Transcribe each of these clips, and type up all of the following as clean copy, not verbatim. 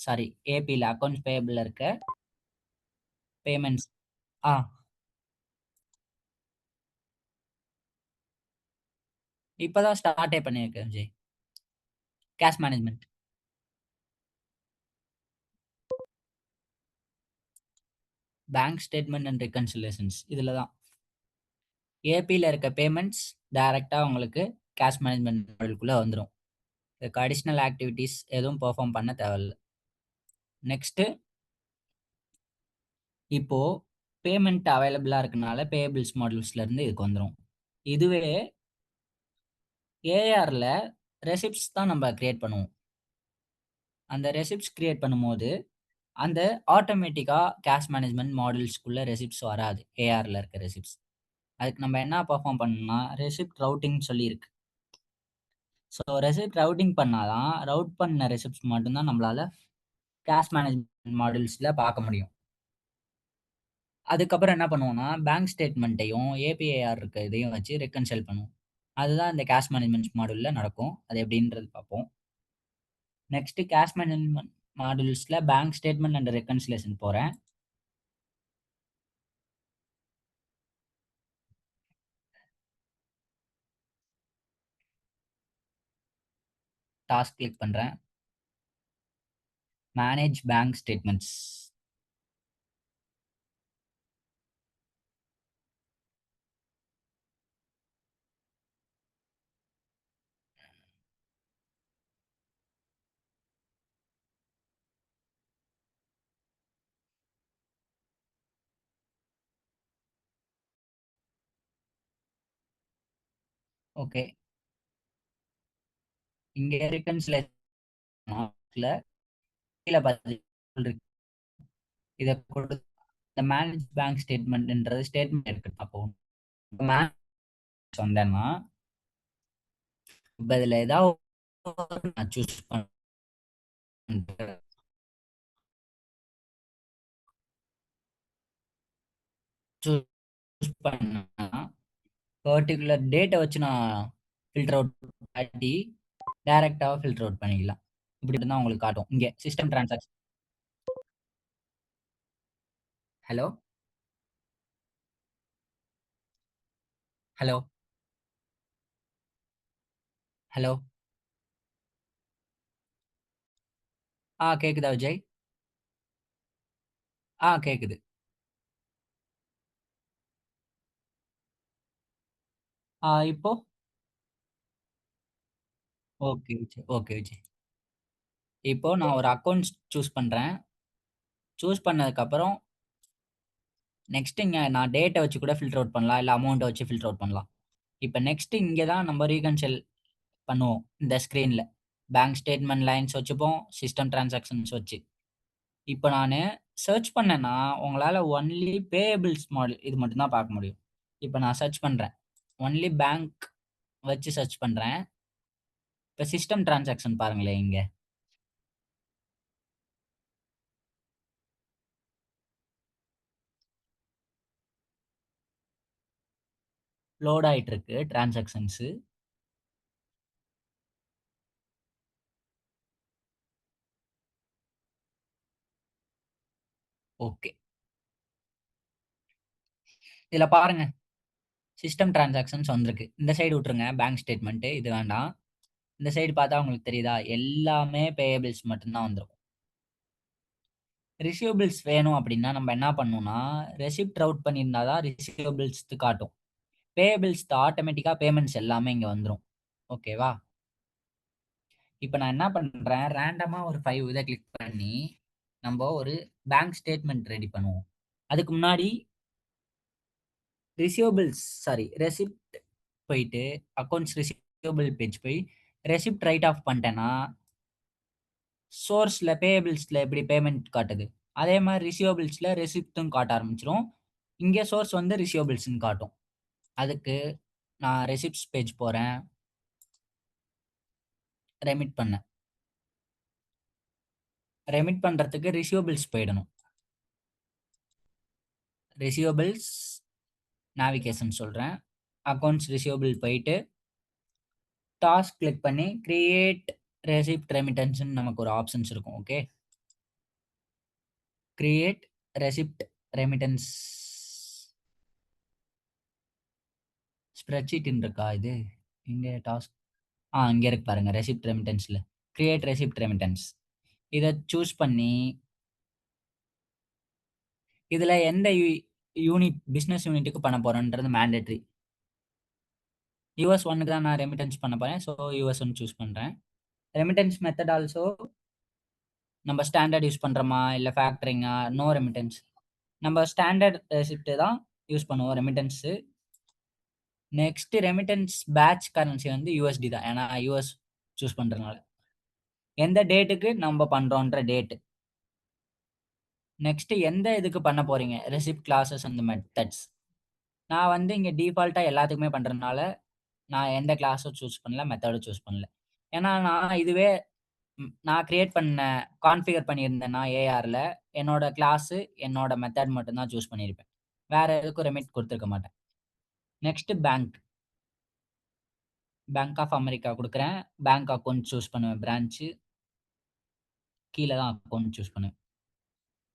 Sorry, ஏபில accounts பேயபிள்ல இருக்க payments. ஆ இப்ப தான் ஸ்டார்ட்டே பண்ணியிருக்கேன் Vijay. Cash management. Bank statement and reconciliations இதுல தான். ஏபில இருக்க பேமெண்ட்ஸ் டைரக்ட்டா உங்களுக்கு கேஷ் மேனேஜ்மென்ட் மாடியூல்குள்ள வந்துரும். இதுக்கு அடிஷனல் ஆக்டிவிட்டீஸ் எதுவும் பெர்ஃபார்ம் பண்ண தேவையில்ல. நெக்ஸ்ட், இப்போ பேமெண்ட் அவைலபிளா இருக்கனால பேயபிள்ஸ் மாடியூல்ஸ்ல இருந்து இதுக்கு வந்துரும். இதுவே ஏஆர்ல ரெசிப்ட்ஸ் தான் நம்ம கிரியேட் பண்ணுவோம். அந்த ரெசிப்ட்ஸ் கிரியேட் பண்ணும்போது அந்த ஆட்டோமேட்டிக்கா கேஷ் மேனேஜ்மென்ட் மாடியூல்ஸ்குள்ள ரெசிப்ட்ஸ் வராது. ஏஆர்ல இருக்க ரெசிப்ட்ஸ். அதுக்கு நம்ம என்ன பெர்ஃபார்ம் பண்ணணும்னா, ரெசிப்ட் ரவுட்டிங் சொல்லி இருக்கு. ஸோ ரெசிப்ட் ரவுட்டிங் பண்ணா தான், ரவுட் பண்ண ரெசிப்ட்ஸ் மட்டும் தான் நம்மளால கேஷ் மேனேஜ்மென்ட் மாடியூல்ஸ்ல பார்க்க முடியும். அதுக்கப்புறம் என்ன பண்ணுவோம்னா, பேங்க் ஸ்டேட்மெண்ட்டையும், ஏபிஐஆர் இருக்க இதையும் வச்சு ரெக்கன்சைல் பண்ணுவோம். அதுதான் இந்த கேஷ் மேனேஜ்மென்ட் மாடியூல்ல நடக்கும். அது எப்படின்றது பார்ப்போம். நெக்ஸ்ட் கேஷ் மேனேஜ்மென்ட் மாடியூல்ஸ்ல பேங்க் ஸ்டேட்மெண்ட் அண்ட் ரெக்கன்சிலியேஷன் போறேன். டாஸ்க் கிளிக் பண்றேன். Manage bank statements. ஓகே. இங்க ரெகன்சிலியேஷன்ல கீழ இருக்கு. இத கொடுத்து இந்த மேனேஜ் பேங்க் ஸ்டேட்மெண்ட்ன்றது ஸ்டேட்மெண்ட் எடுக்கணும். அப்போ மேனேஜ் வந்தேன்னா, இப்ப இதுல ஏதாவது நான் சூஸ் பண்ணிட்டு சூஸ் பண்ணேன்னா, பர்ட்டிகுலர் டேட்ட வச்சு நான் ஃபில்டர் அவுட் காட்டி டைரக்ட்டாவே ஃபில்டர் அவுட் பண்ணிக்கலாம். இப்படி தான் உங்களுக்கு காட்டும். இங்க system transaction. Hello? Hello? Hello? கேக்குதா விஜய்? கேக்குது. இப்போ? ஓகே விஜய். ஓகே விஜய். இப்போ நான் ஒரு அக்கவுண்ட்ஸ் சூஸ் பண்றேன். சூஸ் பண்ணதுக்கப்புறம் நெக்ஸ்ட் இங்க நான் டேட்ட வச்சு கூட ஃபில்டர் அவுட் பண்ணலாம். இல்ல அமௌண்ட்ட வச்சு ஃபில்டர் அவுட் பண்ணலாம். இப்ப நெக்ஸ்ட் இங்க தான் நம்ம ரீகன்சைல் பண்ணுவோம். இந்த ஸ்க்ரீன்ல. பேங்க் ஸ்டேட்மெண்ட் லைன்ஸ் வச்சுப்போம். சிஸ்டம் டிரான்சாக்ஷன்ஸ் வச்சு. இப்ப நானு சர்ச் பண்ணேன்னா, உங்களால ஒன்லி பேயபிள்ஸ் மாடல் இது மட்டும் தான் பார்க்க முடியும். இப்ப நான் சர்ச் பண்றேன். ஒன்லி பேங்க் வச்சு சர்ச் பண்றேன். இப்ப சிஸ்டம் டிரான்சாக்ஷன் பாருங்களேன் இங்க. லோட் ஆயிட்டு இருக்கு டிரான்சாக்ஷன்ஸ். ஓகே. இதுல பாருங்க. சிஸ்டம் டிரான்சாக்ஷன்ஸ் வந்திருக்கு. இந்த சைடு விட்டுருங்க. பேங்க் ஸ்டேட்மெண்ட் இது வேண்டாம். இந்த சைடு பார்த்தா உங்களுக்கு தெரியுதா? எல்லாமே பேயபிள்ஸ் மட்டும் தான் வந்துரும். ரிசீவபிள்ஸ் வேணும் அப்படின்னா நம்ம என்ன பண்ணணும்னா, ரெசிப்ட் ரவுட் பண்ணியிருந்தா தான் ரிசீவபிள்ஸ்து காட்டும். பேயபிள்ஸ் ஆட்டோமேட்டிக்கா பேமெண்ட்ஸ் எல்லாமே இங்க வந்துரும். ஓகேவா? இப்ப நான் என்ன பண்றேன், ரேண்டமா ஒரு 5 இத கிளிக் பண்ணி, நம்ப ஒரு பேங்க் ஸ்டேட்மெண்ட் ரெடி பண்ணுவோம். அதுக்கு முன்னாடி ரெசிப்ட் போயிட்டு, அக்கவுண்ட்ஸ் ரிசீவபிள் பேஜ் போய், ரெசிப்ட் ரைட் ஆஃப் பண்ணிட்டேன்னா, சோர்ஸ்ல பேயபிள்ஸ்ல எப்படி பேமெண்ட் காட்டுது, அதே மாரி ரிசீவபிள்ஸ்ல ரெசிப்ட்டும் காட்ட ஆரம்பிச்சுரும். இங்க சோர்ஸ் வந்து ரிசீவபிள்ஸ்ன்னு காட்டும். அதுக்கு நான் ரெசிப்ட்ஸ் பேஜ் போறேன். ரெமிட் பண்ண. ரெமிட் பண்றதுக்கு ரிசீவபிள்ஸ் போயிடணும். ரிசீவபிள்ஸ் நேவிகேஷன் சொல்றேன். அக்கவுண்ட்ஸ் ரிசீவபிள் போயிட்டு, டாஸ்க் கிளிக் பண்ணி கிரியேட் ரெசிப்ட் ரெமிட்டன்ஸ்ன்னு நமக்கு ஒரு ஆப்ஷன்ஸ் இருக்கும். ஓகே. கிரியேட் ரெசிப்ட் ரெமிட்டன்ஸ் ஸ்ப்ரெட்ஷீட்ன்னு இருக்கா இது? இங்க டாஸ்க் இங்க இருக்கு பாருங்க. ரெசிப்ட் ரெமிட்டன்ஸ்ல. Create receipt remittance. இத சூஸ் பண்ணி, இதுல எந்த யூனிட் பிசினஸ் யூனிட்டுக்கு பண்ண போறேன்றது மேண்டேட்டரி. யுஎஸ் 1க்கு தான் நான் ரெமிட்டன்ஸ் பண்ண போறேன். ஸோ யுஎஸ் 1 சூஸ் பண்றேன். ரெமிட்டன்ஸ் மெத்தட் ஆல்சோ நம்ம ஸ்டாண்டர்ட் யூஸ் பண்றோமா? இல்ல ஃபேக்டரிங்கா? No remittance. நம்ம ஸ்டாண்டர்ட் ரெசிப்ட் தான் யூஸ் பண்ணுவோம் remittance. Next remittance batch currency வந்து யுஎஸ்டி தான். ஏன்னா யுஎஸ் சூஸ் பண்றதுனால. எந்த டேட்டுக்கு நம்ம பண்றோன்ற டேட். நெக்ஸ்ட் எந்த இதுக்கு பண்ண போறீங்க? Receipt classes and methods. நான் வந்து இங்க டிஃபால்ட்டா எல்லாத்துக்குமே பண்றதுனால, நான் எந்த கிளாஸும் சூஸ் பண்ணல, மெத்தடும் சூஸ் பண்ணல. ஏன்னா நான் இதுவே நான் கிரியேட் பண்ண கான்ஃபிகர் பண்ணியிருந்தேன்னா ஏஆர்ல, என்னோட கிளாஸு, என்னோட மெத்தட் மட்டும் தான் சூஸ் பண்ணியிருப்பேன். வேற எதுக்கும் ரெமிட் குடுத்துருக்க மாட்டேன். Next bank. Bank of America குடுக்குறேன். பேங்க் அக்கவுண்ட் சூஸ் பண்ணுவேன். பிரான்ச்சு. கீழ தான் அக்கவுண்ட் சூஸ் பண்ணுவேன்.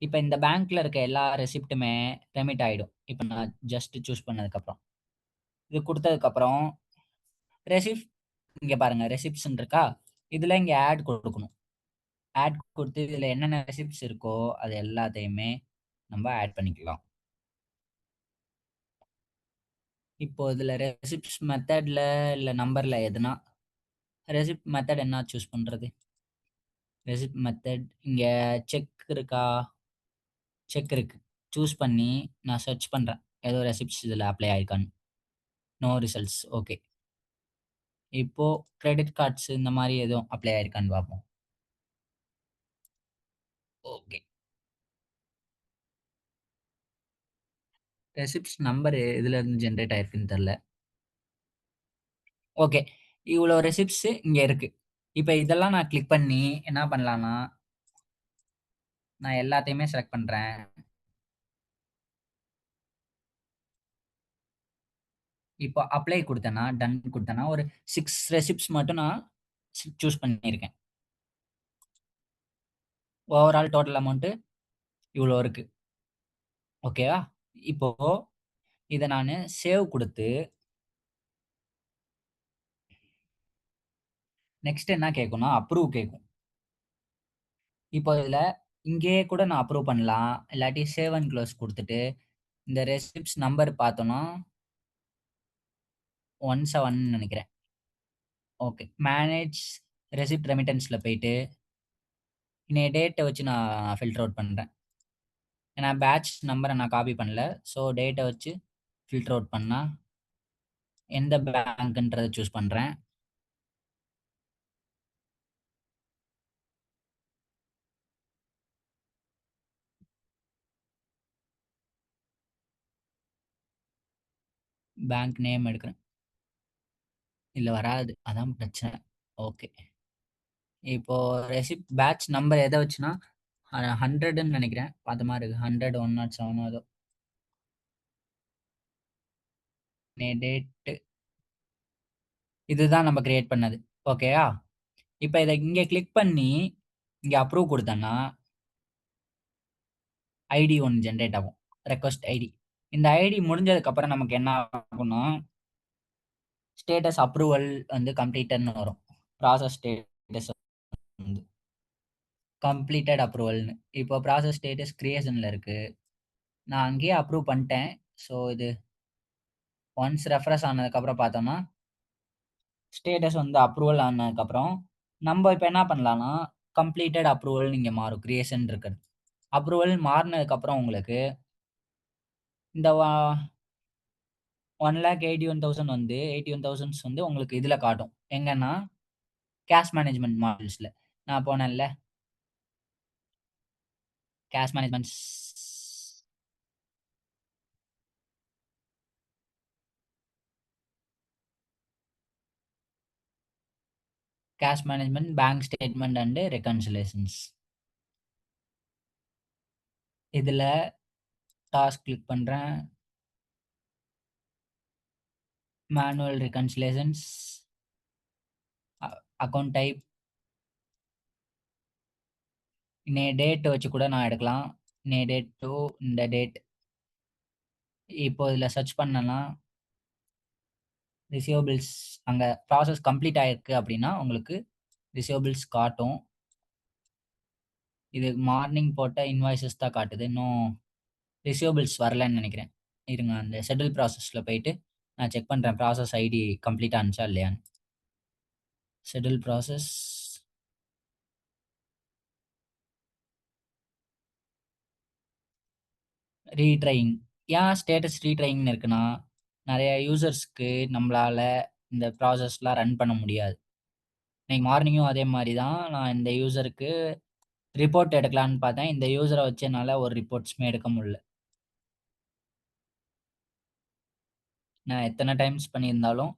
இப்ப இந்த பேங்க்ல இருக்க எல்லா ரெசிப்ட்டுமே ரெமிட் ஆயிடும். இப்ப நான் ஜஸ்ட் சூஸ் பண்ணதுக்கப்புறம். இது குடுத்ததுக்கப்புறம், ரெசிப்ட் இங்க பாருங்க ரெசிப்ட்ஸ்ன்னு இருக்கா? இதுல இங்க ஆட் குடுக்கணும். ஆட் குடுத்து இதுல என்னென்ன ரெசிப்ட்ஸ் இருக்கோ, அது எல்லாத்தையுமே நம்ப ஆட் பண்ணிக்கலாம். இப்போ இதுல ரெசிப்ட்ஸ் மெத்தட்ல இல்ல நம்பர்ல எதுனா ரெசிப்ட் மெத்தட் என்ன சூஸ் பண்றது? ரெசிப்ட் மெத்தட் இங்க செக் இருக்கா? செக் இருக்கு. சூஸ் பண்ணி நான் சர்ச் பண்றேன். ஏதோ ரெசிப்ட்ஸ் இதுல அப்ளை ஆயிருக்கான்னு. No results. ஓகே. இப்போ கிரெடிட் கார்ட்ஸ் இந்த மாரி எதுவும் அப்ளை ஆயிருக்கான்னு பார்ப்போம். ஓகே. ரெசிப்ட்ஸ் நம்பர் எதுலருந்து ஜெனரேட் ஆயிருக்குன்னு தெரியல. ஓகே. இவ்ளோ ரெசிப்ட்ஸ் இங்க இருக்கு. இப்ப இதெல்லாம் நான் கிளிக் பண்ணி என்ன பண்ணலான்னா, நான் எல்லாத்தையுமே செலக்ட் பண்றேன். இப்போ அப்ளை குடுத்தேன்னா, டன் குடுத்தேன்னா, ஒரு 6 ரெசிப்ட்ஸ் மட்டும் நான் சூஸ் பண்ணியிருக்கேன். ஓவரால் டோட்டல் அமௌண்ட் இவ்ளோ இருக்கு. ஓகேவா? இப்போ இத நானு சேவ் குடுத்து, நெக்ஸ்ட் என்ன கேட்கும்னா, அப்ரூவ் கேட்கும். இப்போ இதுல இங்கேயே கூட நான் அப்ரூவ் பண்ணலாம். இல்லாட்டி சேவ் அண்ட் குளோஸ் குடுத்துட்டு, இந்த ரெசிப்ட்ஸ் நம்பர் பார்த்தோம்னா 17ன்னு நெனைக்கிறேன். ஓகே. மேனேஜ் ரெசிப்ட் ரெமிட்டன்ஸ்ல போயிட்டு, இன்னைய டேட்ட வச்சு நான் ஃபில்டர் அவுட் பண்றேன். ஏன்னா பேட்ச் நம்பர நான் காப்பி பண்ணல. ஸோ டேட்ட வச்சு ஃபில்டர் அவுட் பண்ணா, எந்த பேங்க்ன்றத சூஸ் பண்றேன். பேங்க் நேம் எடுக்கிறேன். இல்ல வராது. அதான் பிரச்சனை. ஓகே. இப்போ ரெசிப்ட் பேட்ச் நம்பர் எத வச்சுன்னா, 100ன்னு நெனைக்கிறேன். பாத்த மாரி இருக்கு. 100, 107 ஏதோ. டேட் இதுதான் நம்ம கிரியேட் பண்ணது. ஓகேயா? இப்ப இத இங்க கிளிக் பண்ணி, இங்க அப்ரூவ் குடுத்தேன்னா, ஐடி ஒண்ணு ஜெனரேட் ஆகும். Request ID. இந்த ஐடி முடிஞ்சதுக்கு அப்புறம் நமக்கு என்ன ஆகும்னா, ஸ்டேட்டஸ் அப்ரூவல் வந்து கம்ப்ளீட்டட்ன்னு வரும். ப்ராசஸ் ஸ்டேட்டஸ் வந்து கம்ப்ளீட்டட் அப்ரூவல்ன்னு. இப்போ ப்ராசஸ் ஸ்டேட்டஸ் கிரியேஷன்ல இருக்கு. நான் அங்கேயே அப்ரூவ் பண்ட்டேன். ஸோ இது ஒன்ஸ் ரெஃப்ரெஷ் ஆனதுக்கப்புறம் பார்த்தோம்னா, ஸ்டேட்டஸ் வந்து அப்ரூவல் ஆனதுக்கப்புறம், நம்ப இப்ப என்ன பண்ணலாம்னா, கம்ப்ளீட்டட் அப்ரூவல்ன்னு இங்க மாறும். கிரியேஷன் இருக்கிறது. அப்ரூவல் மாறுனதுக்கப்புறம் உங்களுக்கு, இந்த 1,81,000 வந்து 81,000 வந்து உங்களுக்கு இதுல காட்டும். எங்கன்னா, கேஷ் மேனேஜ்மென்ட் மாடியூல்ஸ்ல. நான் போனேன்ல, cash managements cash management, bank statement and reconciliations. இதுல டாஸ்க் கிளிக் பண்றேன். மேனுவல் ரெகன்சிலேஷன்ஸ், அக்கவுண்ட் டைப், இன்னைய டேட் வச்சு கூட நான் எடுக்கலாம். இன்னைய டேட் டூ இந்த டேட். இப்போ இதில சர்ச் பண்ணேன்னா, ரிசீவபிள்ஸ் அங்க ப்ராசஸ் கம்ப்ளீட் ஆயிருக்கு அப்படின்னா, உங்களுக்கு ரிசீவபிள்ஸ் காட்டும். இது மார்னிங் போட்ட இன்வாய்ஸஸ் தான் காட்டுது. இன்னும் ரிசீவபிள்ஸ் வரலன்னு நெனைக்கிறேன். இருங்க அந்த செட்டில் ப்ராசஸ்ல போயிட்டு நான் செக் பண்றேன். ப்ராசஸ் ஐடி கம்ப்ளீட் ஆனுச்சா இல்லையான்னு. Settle process retrying. ஏன் ஸ்டேட்டஸ் ரீட்ரையிங்ன்னு இருக்குன்னா, நெறைய யூசர்ஸ்க்கு நம்பளால இந்த ப்ராசஸ்லாம் ரன் பண்ண முடியாது. இன்னைக்கு மார்னிங்கும் அதே மாரி தான். நான் இந்த யூசருக்கு ரிப்போர்ட் எடுக்கலான்னு பார்த்தேன். இந்த யூசர வச்சு என்னால ஒரு ரிப்போர்ட்ஸுமே எடுக்க முடியல. நான் எத்தன டைம்ஸ் பண்ணியிருந்தாலும்,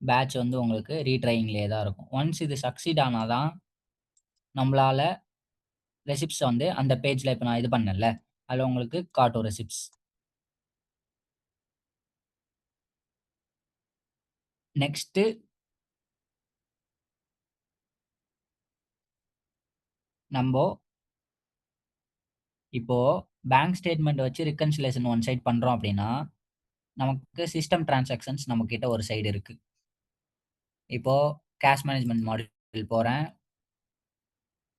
பேட்ச் வந்து உங்களுக்கு ரீட்ரையிங்லயே தான் இருக்கும். ஒன்ஸ் இது சக்சீட் ஆனா தான், நம்பளால ரெசிப்ட்ஸ வந்து அந்த பேஜ்ல இப்ப நான் இது பண்ணேன்ல, அதுல உங்களுக்கு காட்டும் ரெசிப்ட்ஸ். நெக்ஸ்ட்டு நம்போ இப்போ பேங்க் ஸ்டேட்மெண்ட் வச்சு ரிகன்சிலியேஷன் ஒன் சைட் பண்றோம் அப்டின்னா, நமக்கு சிஸ்டம் டிரான்சாக்ஷன்ஸ் நம்மகிட்ட ஒரு சைடு இருக்கு. இப்போ கேஷ் மேனேஜ்மென்ட் மாடியூல் போறேன்.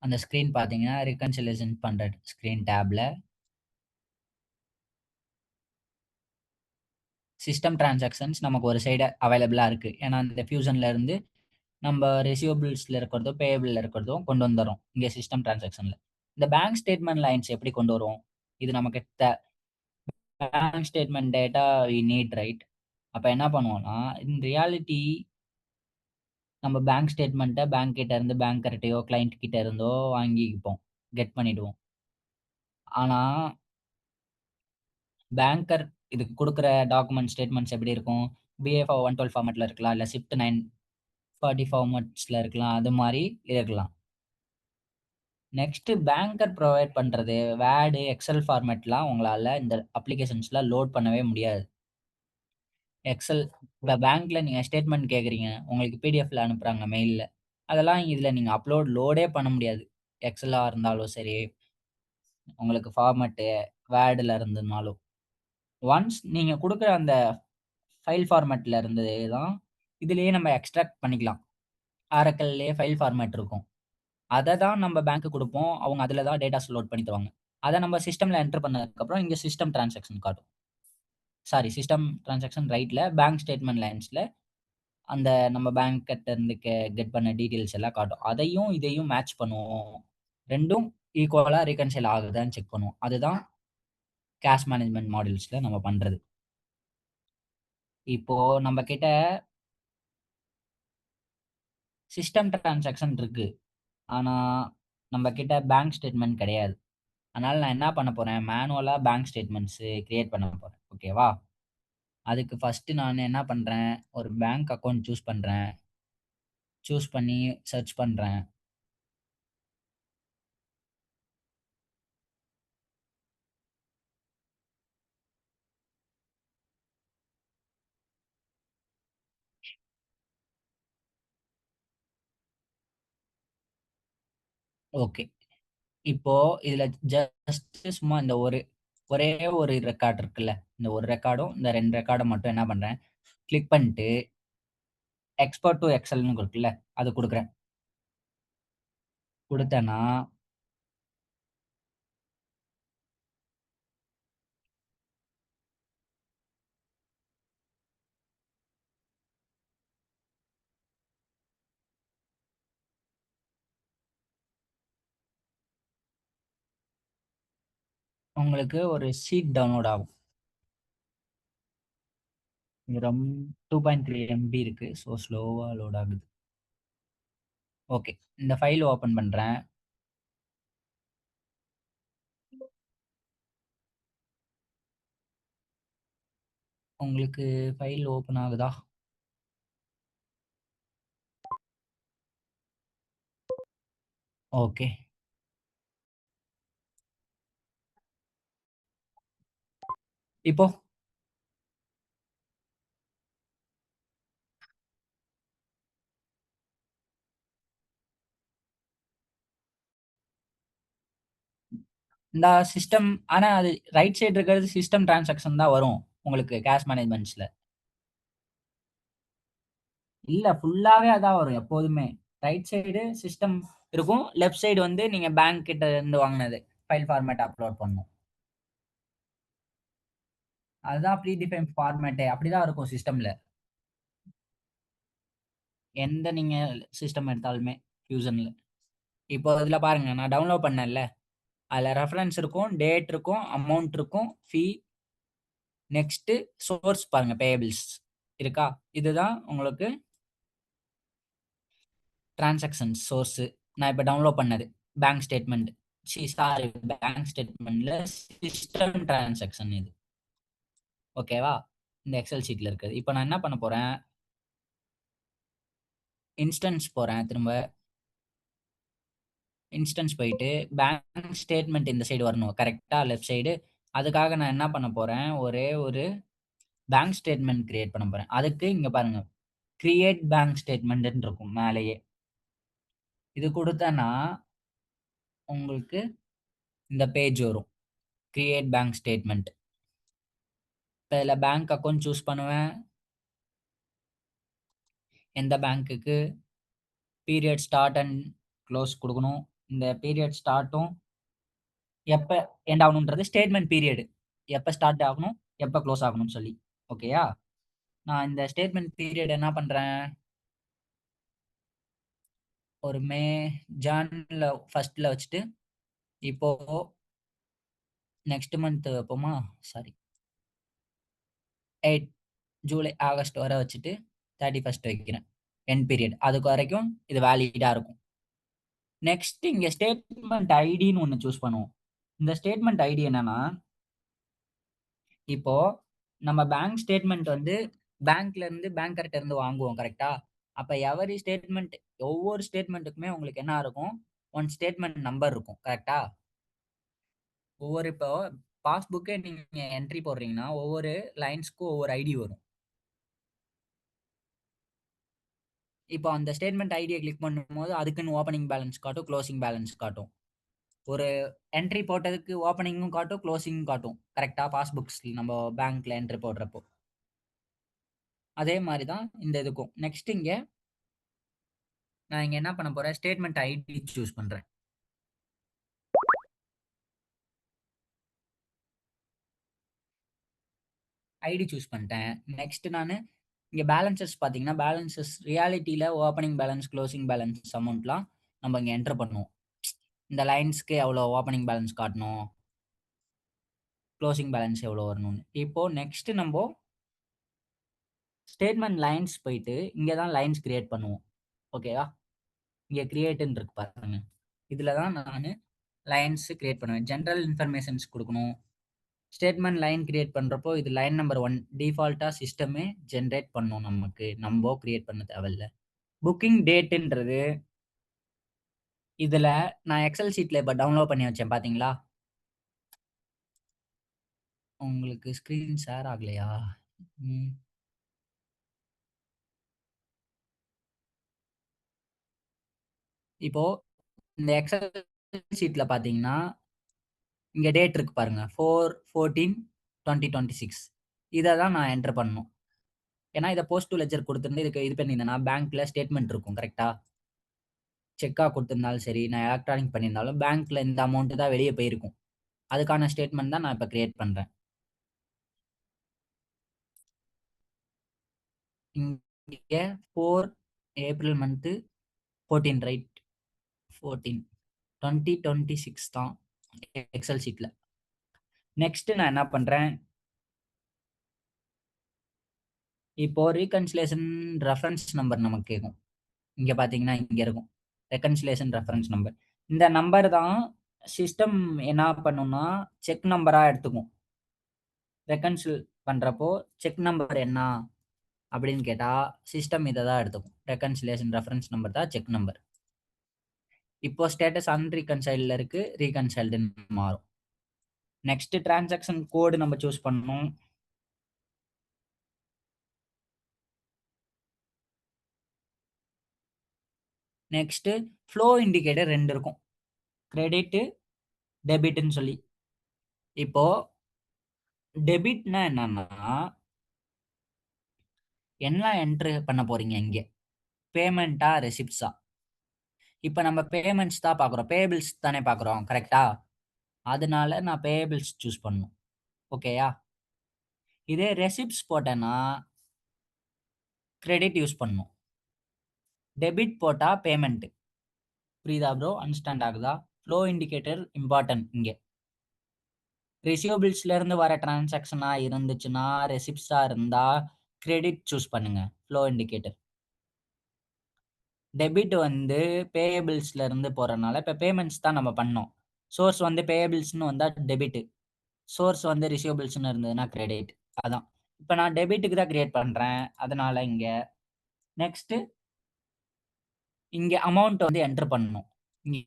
அந்த ஸ்க்ரீன் பார்த்தீங்கன்னா, ரிகன்சிலியேஷன் பண்ற ஸ்க்ரீன் டேப்ல சிஸ்டம் டிரான்சாக்ஷன்ஸ் நமக்கு ஒரு சைடு அவைலபிளா இருக்கு. ஏன்னா, இந்த ஃபியூஷன்ல இருந்து நம்ப ரிசீவபிள்ஸ்ல இருக்கிறதோ, பேயபிள்ல இருக்கிறதோ கொண்டு வந்துர்றோம். இங்க சிஸ்டம் டிரான்சாக்ஷன்ல. இந்த பேங்க் ஸ்டேட்மெண்ட் லைன்ஸ் எப்படி கொண்டு வருவோம்? இது நமக்கு bank statement data we need right? அப்ப என்ன பண்ணுவோம்னா, இன் ரியாலிட்டி நம்ம பேங்க் ஸ்டேட்மெண்ட்ட பேங்க் கிட்ட இருந்து பேங்கர்ட்டயோ, கிளையன்ட் கிட்ட இருந்தோ வாங்கிப்போம். கெட் பண்ணிடுவோம். ஆனா, பேங்கர் இதுக்கு குடுக்குற டாக்குமெண்ட் ஸ்டேட்மெண்ட்ஸ் எப்படி இருக்கும்? பிஏ 112 ஃபார்மேட்ல இருக்கலாம். இல்ல SIPT 940 ஃபார்மேட்ஸ்ல இருக்கலாம். அது மாரி இருக்கலாம். நெக்ஸ்ட் பேங்கர் புரொவைட் பண்றது வேர்ட், எக்ஸெல் ஃபார்மேட்லாம் உங்களால இந்த அப்ளிகேஷன்ஸ்ல லோட் பண்ணவே முடியாது. எக்ஸெல் இப்ப பேங்க்ல நீங்க ஸ்டேட்மெண்ட் கேட்குறீங்க. உங்களுக்கு பிடிஎஃப்ல அனுப்புறாங்க மெயில்ல. அதெல்லாம் இதுல நீங்க லோடே பண்ண முடியாது. எக்ஸெல்லா இருந்தாலும் சரி, உங்களுக்கு ஃபார்மேட்டு வேர்டுல இருந்ததுனாலும். ஒன்ஸ் நீங்க குடுக்குற அந்த ஃபைல் ஃபார்மேட்ல இருந்து தான் இதிலேயே நம்ம எக்ஸ்ட்ராக்ட் பண்ணிக்கலாம். ஆரக்கிள்லயே ஃபைல் ஃபார்மேட் இருக்கும். அத தான் நம்ம பேங்க்க்கு குடுப்போம். அவங்க அதில தான் டேட்டாஸ் லோட் பண்ணி தருவாங்க. அத நம்ம சிஸ்டம்ல என்டர் பண்ணதுக்கப்புறம் இங்க சிஸ்டம் டிரான்சாக்ஷன் காட்டும். சாரி சிஸ்டம் டிரான்சாக்ஷன் ரைட்ல பேங்க் ஸ்டேட்மெண்ட் லைன்ஸ்ல அந்த நம்ம பேங்க் கிட்ட இருந்து கெட் பண்ண டீட்டெயில்ஸ் எல்லாம் காட்டும். அதையும் இதையும் மேட்ச் பண்ணுவோம். 2ம் ஈக்குவலா ரீகன்சைல் ஆகுதான்னு செக் பண்ணுவோம். அதுதான் கேஷ் மேனேஜ்மென்ட் மாடியூல்ஸ்ல நம்ம பண்றது. இப்போ நம்ம கிட்ட சிஸ்டம் டிரான்சாக்ஷன் இருக்கு. ஆனா, நம்ம கிட்ட பேங்க் ஸ்டேட்மெண்ட் கிடையாது. அதனால நான் என்ன பண்ண போறேன், மேனுவலா பேங்க் ஸ்டேட்மெண்ட்ஸ் கிரியேட் பண்ண போறேன். ஓகேவா? அதுக்கு ஃபர்ஸ்ட்டு நானு என்ன பண்றேன், ஒரு பேங்க் அக்கவுண்ட் சூஸ் பண்றேன். சூஸ் பண்ணி சர்ச் பண்றேன். ஓகே. இப்போ இதுல ஜஸ்ட் சும்மா இந்த ஒரே ஒரு ரெக்கார்ட் இருக்குல்ல. இந்த ஒரு ரெக்கார்டும், இந்த 2 ரெக்கார்ட மட்டும் என்ன பண்றேன், கிளிக் பண்ணிட்டு எக்ஸ்போர்ட் டூ எக்ஸெல்ன்னு இருக்குல்ல, அது குடுக்குறேன். குடுத்தேன்னா, உங்களுக்கு ஒரு ஷீட் டவுன்லோட் ஆகும். இது 2.3 எம்பி இருக்கு. ஸோ ஸ்லோவா லோட் ஆகுது. ஓகே. இந்த ஃபைல் ஓப்பன் பண்றேன். உங்களுக்கு ஃபைல் ஓப்பன் ஆகுதா? ஓகே. இப்போ இந்த சிஸ்டம் ஆனா அது ரைட் சைடு இருக்கிறது சிஸ்டம் டிரான்சாக்ஷன் தான் வரும் உங்களுக்கு கேஷ் மேனேஜ்மெண்ட்ஸ்ல. இல்ல ஃபுல்லாவே அதான் வரும் எப்போதுமே. ரைட் சைடு சிஸ்டம் இருக்கும். லெஃப்ட் சைடு வந்து நீங்க பேங்க் கிட்ட இருந்து வாங்குனது. ஃபைல் ஃபார்மேட் அப்லோட் பண்ணணும். அதுதான் ப்ரீ டிஃபைன் ஃபார்மேட்டே. அப்படிதான் இருக்கும் சிஸ்டம்ல. எந்த நீங்க சிஸ்டம் எடுத்தாலுமே ஃபியூஷன்ல. இப்போ இதுல பாருங்க நான் டவுன்லோட் பண்ணேன்ல. அதுல ரெஃபரன்ஸ் இருக்கும், டேட் இருக்கும், அமௌண்ட் இருக்கும், ஃபீ, நெக்ஸ்ட் சோர்ஸ் பாருங்க பேயபிள்ஸ் இருக்கா? இதுதான் உங்களுக்கு டிரான்சாக்ஷன் சோர்ஸ். நான் இப்ப டவுன்லோட் பண்ணது. Bank statement. சாரி பேங்க் ஸ்டேட்மெண்ட்ல சிஸ்டம் டிரான்சாக்ஷன் இது. ஓகேவா? இந்த எக்ஸல் ஷீட்ல இருக்குது. இப்ப நான் என்ன பண்ண போறேன்? இன்ஸ்டன்ஸ் போறேன் திரும்ப. இன்ஸ்டன்ஸ் போயிட்டு பேங்க் ஸ்டேட்மெண்ட் இந்த சைடு வரணும். கரெக்ட்டா லெஃப்ட் சைடு. அதுக்காக நான் என்ன பண்ண போறேன்? ஒரே ஒரு பேங்க் ஸ்டேட்மெண்ட் கிரியேட் பண்ண போறேன். அதுக்கு இங்க பாருங்க. கிரியேட் பேங்க் ஸ்டேட்மெண்ட்ன்னு இருக்கும் மேலேயே. இது குடுத்தேன்னா, உங்களுக்கு இந்த பேஜ் வரும். Create bank statement. இப்ப இதுல பேங்க் அக்கவுண்ட் சூஸ் பண்ணுவேன். எந்த பேங்க்குக்கு பீரியட் ஸ்டார்ட் அண்ட் க்ளோஸ் குடுக்கணும். இந்த பீரியட் ஸ்டார்ட்டும் எப்ப எண்ட் ஆகணும்ன்றது ஸ்டேட்மெண்ட் பீரியட். எப்ப ஸ்டார்ட் ஆகணும், எப்ப க்ளோஸ் ஆகணும்னு சொல்லி. ஓகேயா? நான் இந்த ஸ்டேட்மெண்ட் பீரியட் என்ன பண்றேன்? ஒரு ஜான்ல ஃபர்ஸ்ட்ல வச்சுட்டு, இப்போ நெக்ஸ்ட் மந்த் வைப்போமா? சாரி 8 ஜூலை, ஆகஸ்ட் வர வச்சுட்டு 31 வைக்கிறேன். End period. அதுக்கு வரைக்கும் இது வேலிடா இருக்கும். நெக்ஸ்ட் இங்க ஸ்டேட்மெண்ட் ஐடின்னு ஒண்ணு சூஸ் பண்ணுவோம். இந்த ஸ்டேட்மெண்ட் ஐடி என்னன்னா, இப்போ நம்ம பேங்க் ஸ்டேட்மெண்ட் வந்து பேங்க்ல இருந்து பேங்கர்ட்ட இருந்து வாங்குவோம் கரெக்ட்டா? அப்ப எவரி ஸ்டேட்மெண்ட் ஒவ்வொரு ஸ்டேட்மெண்ட்டுக்குமே உங்களுக்கு என்ன இருக்கும்? ஒன் ஸ்டேட்மெண்ட் நம்பர் இருக்கும். கரெக்ட்டா? ஒவ்வொரு இப்போ பாஸ்புக்கே நீங்க என்ட்ரி போடுறீங்கன்னா, ஒவ்வொரு லைன்ஸ்க்கும் ஒவ்வொரு ஐடி வரும். இப்போ அந்த ஸ்டேட்மெண்ட் ஐடிய கிளிக் பண்ணும்போது, அதுக்குன்னு ஓப்பனிங் பேலன்ஸ் காட்டும், குளோசிங் பேலன்ஸ் காட்டும். ஒரு என்ட்ரி போட்டதுக்கு ஓப்பனிங்கும் காட்டும், குளோசிங்கும் காட்டும். கரெக்ட்டா? பாஸ்புக்ஸ்ல நம்ம பேங்க்ல என்ட்ரி போடுறப்போ. அதே மாரி தான் இந்த இதுக்கும். நெக்ஸ்ட் இங்க நான் இங்க என்ன பண்ண போறேன்? ஸ்டேட்மெண்ட் ஐடி சூஸ் பண்றேன். ஐடி சூஸ் பண்ணிட்டேன். நெக்ஸ்ட் நானு இங்க பேலன்ஸஸ் பார்த்தீங்கன்னா, பேலன்ஸஸ் ரியாலிட்டில ஓப்பனிங் பேலன்ஸ், குளோசிங் பேலன்ஸ் அமௌண்ட்லாம் நம்ம இங்க என்டர் பண்ணுவோம். இந்த லைன்ஸ்க்கு எவ்வளோ ஓப்பனிங் பேலன்ஸ் காட்டணும், குளோசிங் பேலன்ஸ் எவ்வளோ வரணும்னு. இப்போ நெக்ஸ்ட் நம்போ ஸ்டேட்மெண்ட் லைன்ஸ் போயிட்டு, இங்க தான் லைன்ஸ் கிரியேட் பண்ணுவோம். ஓகேவா? இங்க கிரியேட்ன்னு இருக்கு பாருங்க. இதுல தான் நானு லைன்ஸ் கிரியேட் பண்ணுவேன். ஜெனரல் இன்ஃபர்மேஷன்ஸ் குடுக்கணும். ஸ்டேட்மெண்ட் லைன் கிரியேட் பண்றப்போ, இது லைன் நம்பர் 1 டிஃபால்ட்டா சிஸ்டமே ஜெனரேட் பண்ணும் நமக்கு. நம்போ கிரியேட் பண்ண தேவையில்ல. புக்கிங் டேட்ன்றது இதுல நான் எக்ஸல் ஷீட்ல இப்ப டவுன்லோட் பண்ணி வச்சேன் பாத்தீங்களா? உங்களுக்கு ஸ்க்ரீன் ஷேர் ஆகலையா? ம். இப்போ இந்த எக்ஸல் ஷீட்ல பாத்தீங்கன்னா, இங்க டேட் இருக்கு பாருங்க. 4/14/2026 இத தான் நான் என்டர் பண்ணணும். ஏன்னா, இத போஸ்ட் டூ லெட்ஜர் குடுத்திருந்து இதுக்கு இது பண்ணியிருந்தேன்னா, பேங்க்ல ஸ்டேட்மெண்ட் இருக்கும். கரெக்ட்டா? செக்கா குடுத்திருந்தாலும் சரி, நான் எலக்ட்ரானிக் பண்ணியிருந்தாலும், பேங்க்ல இந்த அமௌண்ட் தான் வெளிய போயிருக்கும். அதுக்கான ஸ்டேட்மெண்ட் தான் நான் இப்ப கிரியேட் பண்றேன். இங்க 4 ஏப்ரல் மந்த் 14 ரைட்? 14 2026 தான் எக்ஸல் ஷீட்ல. நெக்ஸ்ட் நான் என்ன பண்றேன்? இப்போ ரீகன்சிலேஷன் ரெஃபரன்ஸ் நம்பர் நமக்கு கேக்கும். இங்க பாத்தீங்கன்னா, இங்க இருக்கும். Reconciliation reference number. இந்த நம்பர் தான் சிஸ்டம் என்ன பண்ணும்னா, செக் நம்பரா எடுத்துக்கும். ரெகன்சில் பண்றப்போ, செக் நம்பர் என்ன? அப்படின்னு கேட்டா, சிஸ்டம் இத தான் எடுத்துக்கும். ரெகன்சிலேஷன் ரெஃபரன்ஸ் நம்பர் தான் செக் நம்பர். இப்போ ஸ்டேட்டஸ் அன்ரீகன்சைல்ட்ல இருக்கு. ரீகன்சைல்டுன்னு மாறும். நெக்ஸ்ட் டிரான்சாக்ஷன் கோடு நம்ம சூஸ் பண்ணணும். நெக்ஸ்ட் ஃப்ளோ இண்டிகேட்டர் 2 இருக்கும். கிரெடிட், டெபிட்ன்னு சொல்லி. இப்போ டெபிட்னா என்னன்னா, எல்லாம் என்டர் பண்ண போறீங்க இங்க. பேமெண்ட்டா, ரெசிப்ட்ஸா? இப்ப நம்ம பேமெண்ட்ஸ் தான் பார்க்குறோம். பேயபிள்ஸ் தானே பார்க்குறோம். கரெக்ட்டா? அதனால நான் பேயபிள்ஸ் சூஸ் பண்ணணும். ஓகேயா? இதே ரெசிப்ட்ஸ் போட்டேன்னா, கிரெடிட் யூஸ் பண்ணணும். டெபிட் போட்டா பேமெண்ட். புரியுதா ப்ரோ? அண்டர்ஸ்டாண்ட் ஆகுதா? ஃப்ளோ இண்டிகேட்டர் இம்பார்ட்டன்ட் இங்க. ரிசீவபிள்ஸ்ல இருந்து வர டிரான்சாக்ஷனா இருந்துச்சுன்னா, ரெசிப்ட்ஸா இருந்தா கிரெடிட் சூஸ் பண்ணுங்க. Flow indicator. டெபிட் வந்து பேயபிள்ஸ்ல இருந்து போறனால, இப்ப பேமெண்ட்ஸ் தான் நம்ம பண்ணோம். சோர்ஸ் வந்து பேயபிள்ஸ்ன்னு வந்தா டெபிட். சோர்ஸ் வந்து ரிசீவபிள்ஸ்ன்னு இருந்ததுன்னா கிரெடிட். அதான். இப்ப நான் டெபிட்க்கு தான் கிரியேட் பண்றேன். அதனால இங்க நெக்ஸ்ட் இங்க அமௌண்ட் வந்து என்டர் பண்ணணும். இங்க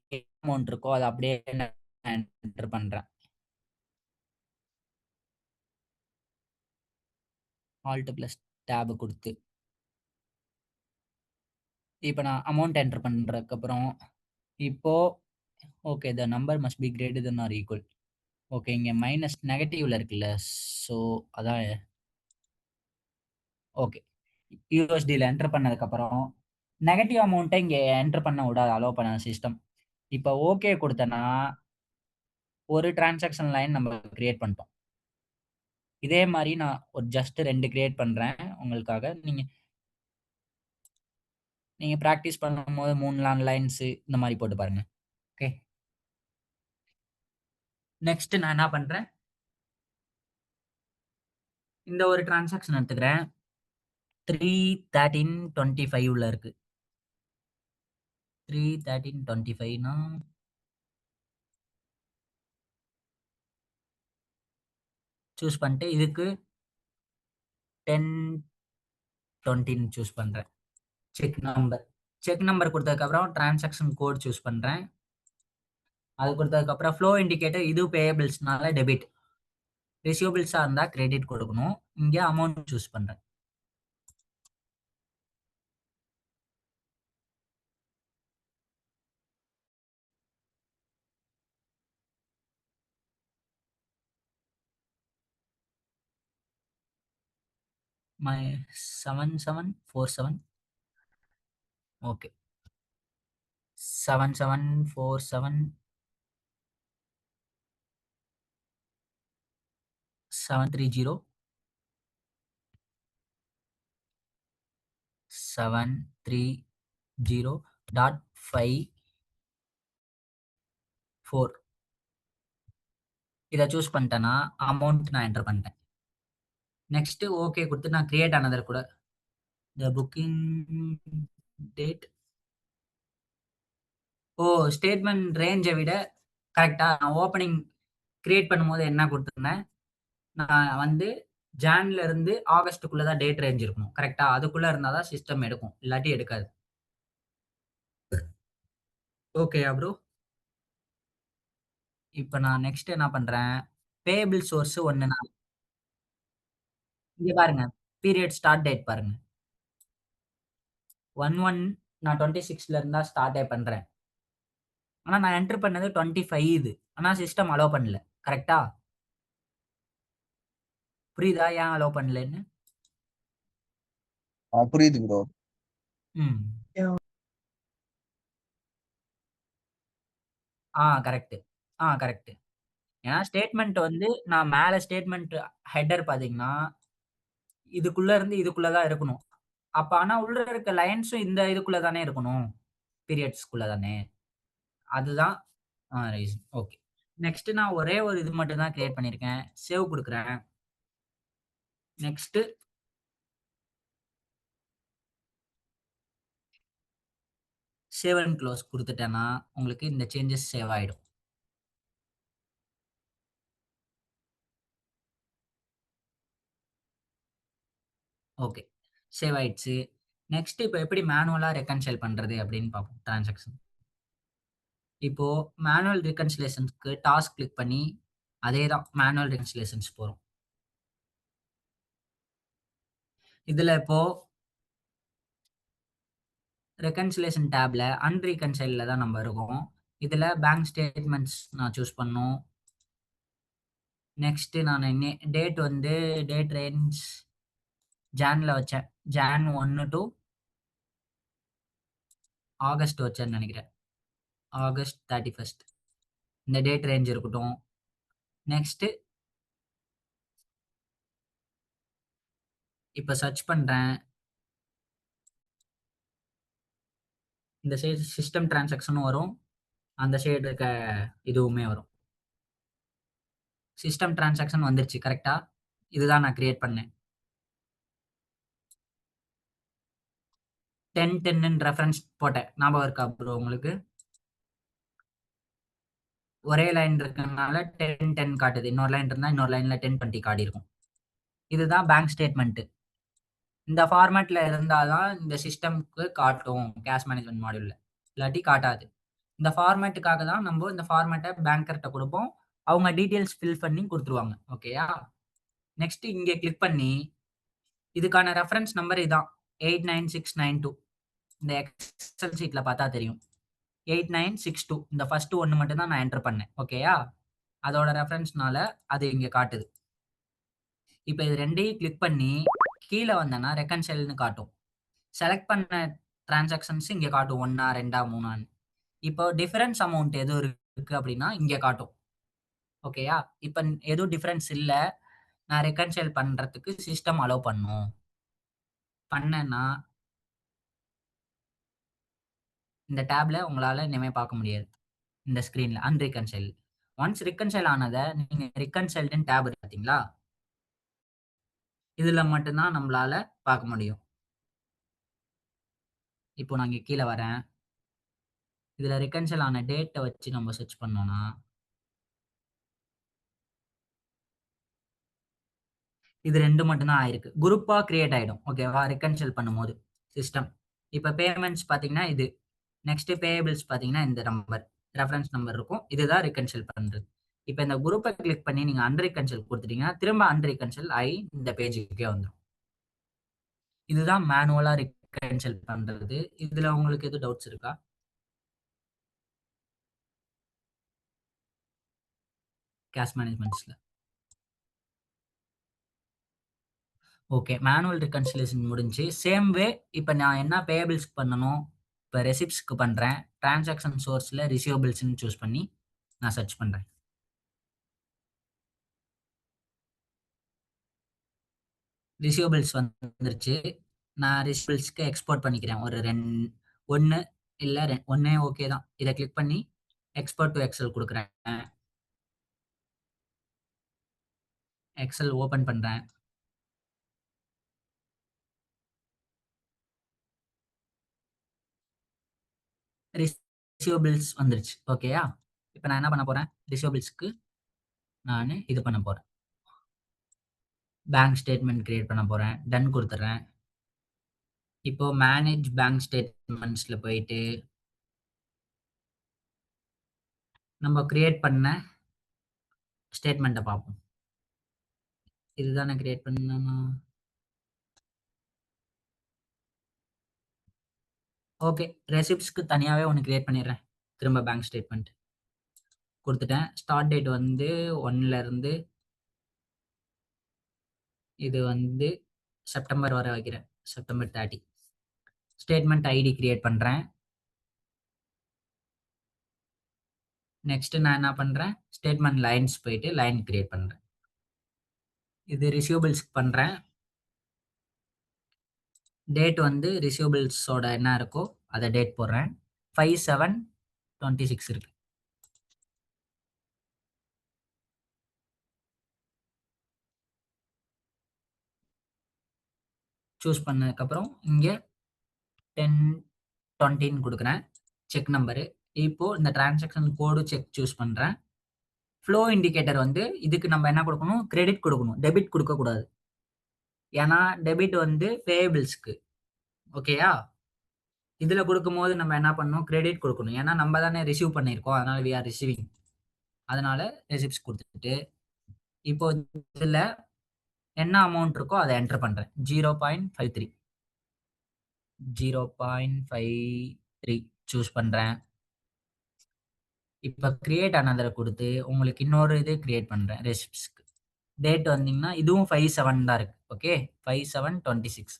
அமௌண்ட் இருக்கோ அத அப்படியே நான் என்டர் பண்றேன். ஆல்ட் பிளஸ் டேப் குடுத்து. இப்ப நான் அமௌண்ட் என்டர் பண்றதுக்கப்புறம், இப்போ okay the number must be greater than or equal. Okay இங்க மைனஸ் நெகட்டிவ்ல இருக்குல்ல. ஸோ அதான் ஓகே. யூஎஸ்டில என்டர் பண்ணதுக்கப்புறம், நெகட்டிவ் அமௌண்ட்ட இங்க என்டர் பண்ண விடாது. அலோவ் பண்ணாது சிஸ்டம். இப்ப ஓகே குடுத்தேன்னா, ஒரு டிரான்சாக்ஷன் லைன் நம்ம கிரியேட் பண்ணிட்டோம். இதே மாரி நான் ஒரு ஜஸ்ட் 2 கிரியேட் பண்றேன் உங்களுக்காக. நீங்க நீங்க பிராக்டிஸ் பண்ணும்போது 3 லைன்ஸ் இந்த மாரி போட்டு பாருங்க. ஓகே. நெக்ஸ்ட் நான் என்ன பண்றேன், இந்த ஒரு டிரான்சாக்ஷன் எடுத்துக்கிறேன். 3/13/25ல இருக்கு. 3/13/25னா சூஸ் பண்ணிட்டு இதுக்கு 10/20ன்னு சூஸ் பண்றேன். Check number. செக் நம்பர் குடுத்ததுக்கப்புறம் டிரான்சாக்ஷன் கோட் சூஸ் பண்றேன். அது குடுத்ததுக்கப்புறம் ஃப்ளோ இண்டிகேட்டர் இது பேயபிள்ஸ்னால டெபிட். ரிசீவபிள்ஸா இருந்தா கிரெடிட் குடுக்கணும். இங்க அமௌண்ட் சூஸ் பண்றேன். My 7747 okay. 7747 730 730.54 இத சூஸ் பண்ணிட்டேன்னா, அமௌண்ட் நான் என்டர் பண்ணிட்டேன். நெக்ஸ்ட் ஓகே குடுத்து நான் கிரியேட் அனதர் கூட the booking date oh! Statement ரேஞ்ச விட கரெக்ட்டா நான் ஓப்பனிங் கிரியேட் பண்ணும்போது என்ன குடுத்திருந்தேன், நான் வந்து ஜான்ல இருந்து ஆகஸ்ட்க்குள்ள தான் டேட் ரேஞ்ச் இருக்கணும். கரெக்ட்டா? அதுக்குள்ள இருந்தா தான் சிஸ்டம் எடுக்கும். இல்லாட்டி எடுக்காது. ஓகேயா ப்ரோ? இப்ப நான் நெக்ஸ்ட் என்ன பண்றேன், பேயபிள் சோர்ஸ் ஒண்ணு நான் இங்க பாருங்க. பீரியட் ஸ்டார்ட் டேட் பாருங்க. 11 நான் 26ல இருந்தா ஸ்டார்ட்டே பண்றேன். ஆனா நான் என்டர் பண்ணது 25 இது. ஆனா சிஸ்டம் அலோவ் பண்ணல. கரெக்ட்டா? புரியுதா ஏன் அலோவ் பண்ணலன்னு? புரியுது ப்ரோ. ம். கரெக்ட். கரெக்ட். ஏன்னா ஸ்டேட்மெண்ட் வந்து நான் மேல ஸ்டேட்மெண்ட் ஹெட்டர் பார்த்தீங்கன்னா, இதுக்குள்ள இருந்து இதுக்குள்ள தான் இருக்கணும். அப்ப ஆனா உள்ள இருக்க லைன்ஸும் இந்த இதுக்குள்ள தானே இருக்கணும். பீரியட்ஸ்க்குள்ள தானே. அதுதான் ரீசன். ஓகே. நெக்ஸ்ட் நான் ஒரே ஒரு இது மட்டும் தான் கிரியேட் பண்ணியிருக்கேன். சேவ் குடுக்குறேன். நெக்ஸ்ட் சேவ் அண்ட் குளோஸ் குடுத்துட்டேன்னா, உங்களுக்கு இந்த சேஞ்சஸ் சேவ் ஆயிடும். ஓகே. சேவ் ஆயிடுச்சு. நெக்ஸ்ட் இப்ப எப்படி மேனுவலா ரெக்கன்சைல் பண்றது அப்படின்னு பார்ப்போம் டிரான்சாக்ஷன். இப்போ மேனுவல் ரெகன்சிலியேஷன்ஸ்க்கு டாஸ்க் கிளிக் பண்ணி, அதே தான் மேனுவல் ரெகன்சிலியேஷன்ஸ் போறோம். இதுல இப்போ ரெகன்சிலியேஷன் டேப்ல அன்ரிகன்சைல்ட்ல தான் நம்ம இருக்கோம். இதுல பேங்க் ஸ்டேட்மெண்ட்ஸ் நான் சூஸ் பண்ணணும். நெக்ஸ்ட்டு நானு டேட் வந்து டேட் ரேஞ்ச் ஜான்ல வச்சேன். ஜான் 1 டூ ஆகஸ்ட் வச்சேன்னு நெனைக்கிறேன். ஆகஸ்ட் 31 இந்த டேட் ரேஞ்ச் இருக்கட்டும். நெக்ஸ்ட்டு இப்ப சர்ச் பண்றேன். இந்த சைடு சிஸ்டம் டிரான்சாக்ஷனும் வரும். அந்த சைடு இருக்க இதுவுமே வரும். சிஸ்டம் டிரான்சாக்ஷன் வந்துருச்சு கரெக்ட்டா? இதுதான் நான் கிரியேட் பண்ணேன். 10, 10ன்னு ரெஃபரன்ஸ் போட்டேன். ஞாபகம் இருக்கா ப்ரோ உங்களுக்கு? ஒரே லைன் இருக்கனால 10, 10 காட்டுது. இன்னொரு லைன் இருந்தா இன்னொரு லைன்ல 10, 20 காட்டியிருக்கும். இதுதான் பேங்க் ஸ்டேட்மெண்ட். இந்த ஃபார்மேட்ல இருந்தா தான் இந்த சிஸ்டம்க்கு காட்டும் கேஷ் மேனேஜ்மென்ட் மாடியூல்ல. இல்லாட்டி காட்டாது. இந்த ஃபார்மேட்டுக்காக தான் நம்ப இந்த ஃபார்மேட்ட பேங்கர்ட்ட குடுப்போம். அவங்க டீட்டெயில்ஸ் ஃபில் பண்ணி குடுத்துருவாங்க. ஓகேயா? நெக்ஸ்ட் இங்க கிளிக் பண்ணி இதுக்கான ரெஃபரன்ஸ் நம்பர் இதான். 89692. இந்த எக்ஸெல் ஷீட்ல பார்த்தா தெரியும். 8962 இந்த ஃபர்ஸ்ட் ஒண்ணு மட்டும் தான் நான் என்டர் பண்ணேன். ஓகேயா? அதோட ரெஃபரன்ஸ்னால அது இங்க காட்டுது. இப்ப இது 2யும் கிளிக் பண்ணி கீழ வந்தேன்னா ரெக்கன்சைல்ன்னு காட்டும். செலக்ட் பண்ண டிரான்சாக்ஷன்ஸ் இங்க காட்டும் 1, 2, 3ன்னு. இப்போ டிஃபரன்ஸ் அமௌண்ட் எதுவும் இருக்கு அப்படின்னா இங்க காட்டும். ஓகேயா? இப்ப எதுவும் டிஃபரன்ஸ் இல்ல. நான் ரெக்கன்சைல் பண்றதுக்கு சிஸ்டம் அலோவ் பண்ணும். பண்ணேன்னா இந்த டேப்ல உங்களால இனிமே பார்க்க முடியாது. இந்த ஸ்க்ரீன்ல அன்ரிகன்சைல்டு. ஒன்ஸ் ரிகன்சைல் ஆனத நீங்க ரிகன்சைல்டுன்னு டேப் இருக்கு பார்த்தீங்களா? இதுல மட்டும் தான் நம்மளால பார்க்க முடியும். இப்போ நான் இங்க கீழ வரேன். இதுல ரிகன்சைல் ஆன டேட்ட வச்சு நம்ம சர்ச் பண்ணோம்னா, இது 2 மட்டும் தான் ஆயிருக்கு. குரூப்பா கிரியேட் ஆயிடும். ஓகேவா? ரிகன்சைல் பண்ணும்போது சிஸ்டம். இப்ப பேமெண்ட்ஸ் பார்த்தீங்கன்னா இது. நெக்ஸ்ட் பேயபிள்ஸ் பார்த்தீங்கன்னா இந்த நம்பர். ரெஃபரன்ஸ் நம்பர் இருக்கும். இதுதான் ரிகன்சைல் பண்றது. இப்ப இந்த குரூப்ப கிளிக் பண்ணி நீங்க அன்ரிகன்சைல் குடுத்துட்டீங்கன்னா, திரும்ப அன்ரிகன்சைல் ஆயி இந்த பேஜுக்கே வந்துரும். இதுதான் மேனுவலா ரிகன்சைல் பண்றது. இதுல உங்களுக்கு எதுவும் டவுட்ஸ் இருக்கா? கேஷ் மேனேஜ்மெண்ட்ஸ்ல. ஓகே. மேனுவல் ரிகன்சிலியேஷன் முடிஞ்சுச்சு. சேம் வே இப்ப நான் என்ன பேயபிள்ஸ்க்கு பண்ணணும், இப்ப ரெசிப்ட்ஸ்க்கு பண்றேன். டிரான்சாக்ஷன் சோர்ஸ்ல ரிசீவபிள்ஸ்ன்னு சூஸ் பண்ணி நான் சர்ச் பண்றேன். ரிசீவபிள்ஸ் வந்துருச்சு. நான் ரிசீவபிள்ஸ்க்கு எக்ஸ்போர்ட் பண்ணிக்கிறேன். ஒரு 1 இல்ல 1 ஓகே தான். இத கிளிக் பண்ணி எக்ஸ்போர்ட் டூ எக்ஸெல் குடுக்குறேன். எக்ஸெல் ஓப்பன் பண்றேன். ரிசீவபிள்ஸ் வந்துருச்சு. ஓகேயா? இப்ப நான் என்ன பண்ண போறேன், ரிசீவபிள்ஸ்க்கு நானு இது பண்ண போறேன். பேங்க் ஸ்டேட்மெண்ட் கிரியேட் பண்ண போறேன். டன் குடுத்துடுறேன். இப்போ மேனேஜ் பேங்க் ஸ்டேட்மெண்ட்ஸ்ல போயிட்டு, நம்ம கிரியேட் பண்ண ஸ்டேட்மெண்ட்ட பார்ப்போம். இதுதானே கிரியேட் பண்ணணும். ஓகே. ரெசிப்ட்ஸ்க்கு தனியாவே ஒண்ணு கிரியேட் பண்ணிடுறேன். திரும்ப பேங்க் ஸ்டேட்மெண்ட் குடுத்துட்டேன். ஸ்டார்ட் டேட் வந்து 1ல இருந்து இது வந்து செப்டம்பர் வரை வைக்கிறேன். செப்டம்பர் 30. ஸ்டேட்மெண்ட் ஐடி கிரியேட் பண்றேன். நெக்ஸ்ட் நான் என்ன பண்றேன், ஸ்டேட்மெண்ட் லைன்ஸ் போயிட்டு லைன் கிரியேட் பண்றேன். இது ரிசீவபிள்ஸ்க்கு பண்றேன். டேட் வந்து ரிசீவபிள்ஸோட என்ன இருக்கோ அத டேட் போடுறேன். 5/7/26 இருக்கு. சூஸ் பண்ணதுக்கப்புறம் இங்க 10, 20ன்னு குடுக்குறேன். Check number. இப்போ இந்த டிரான்சாக்ஷன் கோடு செக் சூஸ் பண்றேன். ஃப்ளோ இண்டிகேட்டர் வந்து இதுக்கு நம்ம என்ன குடுக்கணும், கிரெடிட் குடுக்கணும். டெபிட் குடுக்கக்கூடாது. ஏன்னா டெபிட் வந்து பேயபிள்ஸ்க்கு. ஓகேயா? இதுல குடுக்கும்போது நம்ம என்ன பண்ணணும், கிரெடிட் குடுக்கணும். ஏன்னா நம்ம தானே ரிசீவ் பண்ணியிருக்கோம். அதனால வி ஆர் ரிசீவிங். அதனால ரெசிப்ட்ஸ் குடுத்துட்டு, இப்போ இதுல என்ன அமௌண்ட் இருக்கோ அத என்டர் பண்றேன். 0.53 0.53 சூஸ் பண்றேன். இப்ப கிரியேட் அனதர் குடுத்து, உங்களுக்கு இன்னொரு இது கிரியேட் பண்றேன் ரெசிப்ட்ஸ்க்கு. டேட் வந்தீங்கன்னா, இதுவும் 5/7 தான் இருக்கு. ஓகே. 5/7/26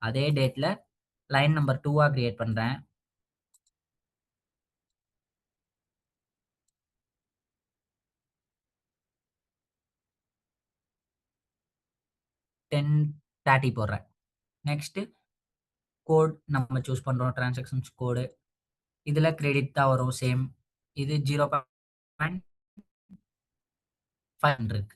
அதே டேட்ல லைன் நம்பர் 2ஆ கிரியேட் பண்றேன். 10:30 போடுறேன். நெக்ஸ்ட் கோட் நம்ம சூஸ் பண்றோம். டிரான்சாக்ஷன்ஸ் கோடு. இதுல கிரெடிட் தான் வரும் சேம். இது 0.5 இருக்கு.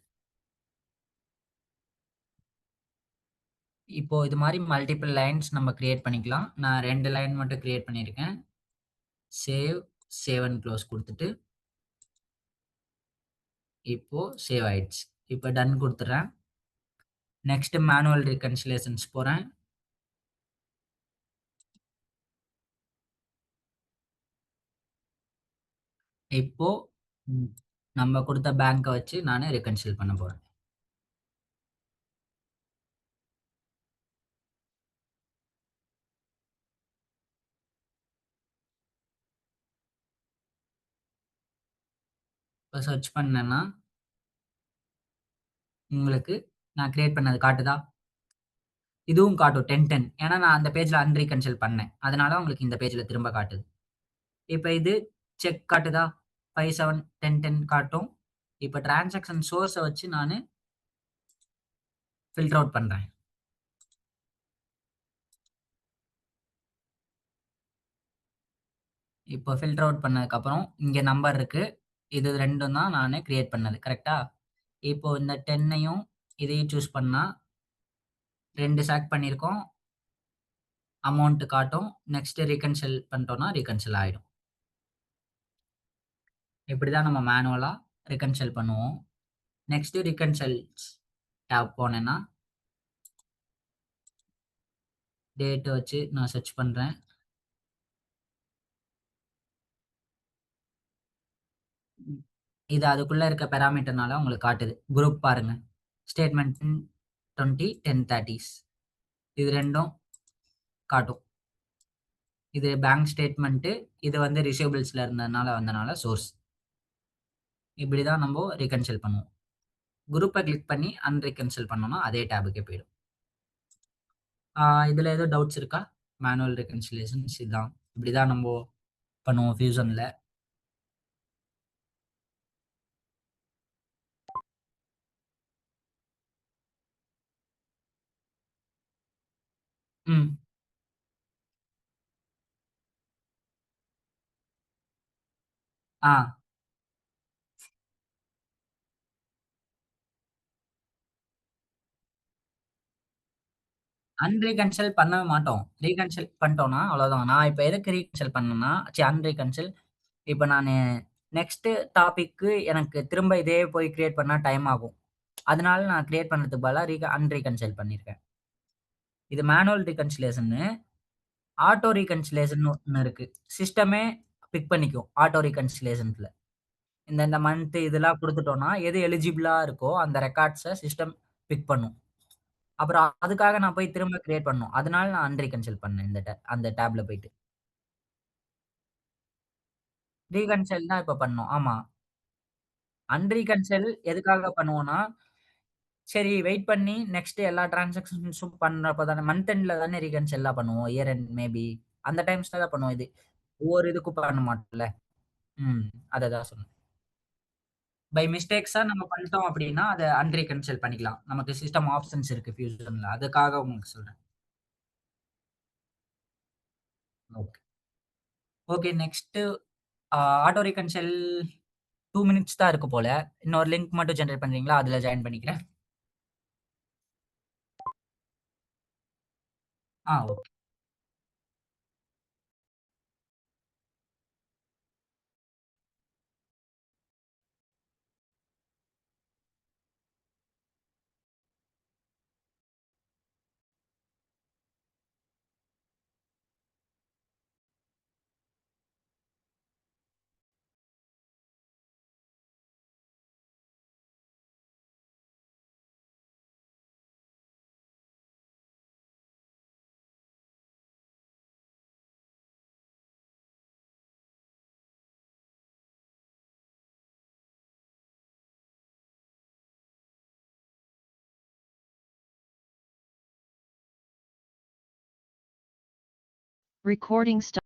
இப்போ இது மாரி மல்டிபிள் லைன்ஸ் நம்ம கிரியேட் பண்ணிக்கலாம். நான் 2 லைன் மட்டும் கிரியேட் பண்ணியிருக்கேன். சேவ், சேவ் அண்ட் குளோஸ் குடுத்துட்டு, இப்போ சேவ் ஆயிடுச்சு. இப்போ டன் குடுத்துடுறேன். நெக்ஸ்ட் மேனுவல் ரிகன்சிலேஷன்ஸ் போறேன். இப்போ ம் நம்ம குடுத்த பேங்க வச்சு நானு ரிகன்சில் பண்ண போறேன். இப்ப சர்ச் பண்ணேன்னா, உங்களுக்கு நான் கிரியேட் பண்ணது காட்டுதா? இதுவும் காட்டும் 10, 10 ஏன்னா நான் அந்த பேஜ்ல அன்ரீகன்சில் பண்ணேன். அதனால உங்களுக்கு இந்த பேஜ்ல திரும்ப காட்டுது. இப்ப இது செக் காட்டுதா? 5, 7, 10, 10 காட்டும். இப்ப டிரான்சாக்ஷன் சோர்ஸ வச்சு நானு ஃபில்டர் அவுட் பண்றேன். இப்போ ஃபில்டர் அவுட் பண்ணதுக்கப்புறம், இங்க நம்பர் இருக்கு. இது 2ம் தான் நானு கிரியேட் பண்ணது. கரெக்ட்டா? இப்போ இந்த 10யும் இதையும் சூஸ் பண்ணா 2 செலக்ட் பண்ணியிருக்கோம். அமவுண்ட் காட்டும். நெக்ஸ்ட் ரீகன்சில் பண்ணிட்டோம்னா, ரீகன்சில் ஆயிடும். இப்படிதான் நம்ம மேனுவலா ரீகன்சில் பண்ணுவோம். நெக்ஸ்ட் ரீகன்சில்ஸ் டேப் போனேன்னா, டேட் வச்சு நான் சர்ச் பண்றேன். இது அதுக்குள்ள இருக்க பாராமீட்டர்னால உங்களுக்கு காட்டுது. குரூப் பாருங்க. ஸ்டேட்மெண்ட் 20, 10:30s இது 2ம் காட்டும். இது பேங்க் ஸ்டேட்மெண்ட். இது வந்து ரிசீவபிள்ஸ்ல இருந்ததுனால வந்தனால சோர்ஸ். இப்படிதான் நம்ப ரீகன்சில் பண்ணுவோம். குரூப்ப கிளிக் பண்ணி அன்ரீகன்சில் பண்ணோம்னா, அதே டேபுக்கே போயிடும். இதுல ஏதோ டவுட்ஸ் இருக்கா? மேனுவல் ரெகன்சிலியேஷன்ஸ் இதான். இப்படிதான் நம்போ பண்ணுவோம் ஃபியூஷன்ல. ம். ஆ. அன்ரீகன்சில் பண்ணவே மாட்டோம். ரீகன்சில் பண்ணிட்டோம்னா அவ்வளோதான். நான் இப்ப எதுக்கு ரீகன்சில் பண்ணேன்னா, அன்ரீகன்சில் இப்ப நானு நெக்ஸ்ட் டாபிக்கு எனக்கு திரும்ப இதே போய் கிரியேட் பண்ணா டைம் ஆகும். அதனால நான் கிரியேட் பண்றதுக்கு பதிலா அன்ரீகன்சைல் பண்ணியிருக்கேன். இது மேனுவல் ரீகன்சிலேஷன்னு. ஆட்டோ ரீகன்சிலேஷன்னு ஒண்ணு இருக்கு. சிஸ்டமே பிக் பண்ணிக்கும். ஆட்டோ ரீகன்சிலேஷன்ஸ்ல. இந்த மந்த் இதெல்லாம் குடுத்துட்டோம்னா, எது எலிஜிபிளா இருக்கோ அந்த ரெக்கார்ட்ஸ சிஸ்டம் பிக் பண்ணும். அப்புறம் அதுக்காக நான் போய் திரும்ப கிரியேட் பண்ணணும். அதனால நான் அன்ரீகன்சைல் பண்ணேன் அந்த டேப்ல போயிட்டு. ரீகன்சைல் தான் இப்ப பண்ணோம். ஆமா. அன்ரீகன்சைல் எதுக்காக பண்ணுவோம்னா, சரி வெயிட் பண்ணி நெக்ஸ்ட் எல்லா டிரான்சாக்ஷன்ஸும் பண்றப்ப தானே மந்த் எண்ட்ல தானே ரீகன்சைல்லாம் பண்ணுவோம். Year end maybe. அந்த டைம்ஸ்ல தான் பண்ணுவோம் இது. ஒவ்வொரு இதுக்கும் பண்ண மாட்டோம்ல. ம். அததான் சொன்னேன். பை மிஸ்டேக்ஸா நம்ம பண்ணிட்டோம் அப்டின்னா, அத அன்ரீகன்சைல் பண்ணிக்கலாம். நமக்கு சிஸ்டம் ஆப்ஷன்ஸ் இருக்கு ஃபியூஷன்ல. அதுக்காக உங்களுக்கு சொல்றேன். Okay. Okay next auto reconcile 2 minutes தான் இருக்கு போல. இன்னொரு லிங்க் மட்டும் ஜெனரேட் பண்றீங்களா? அதுல ஜாயின் பண்ணிக்கிறேன். ஓகே. Recording stop.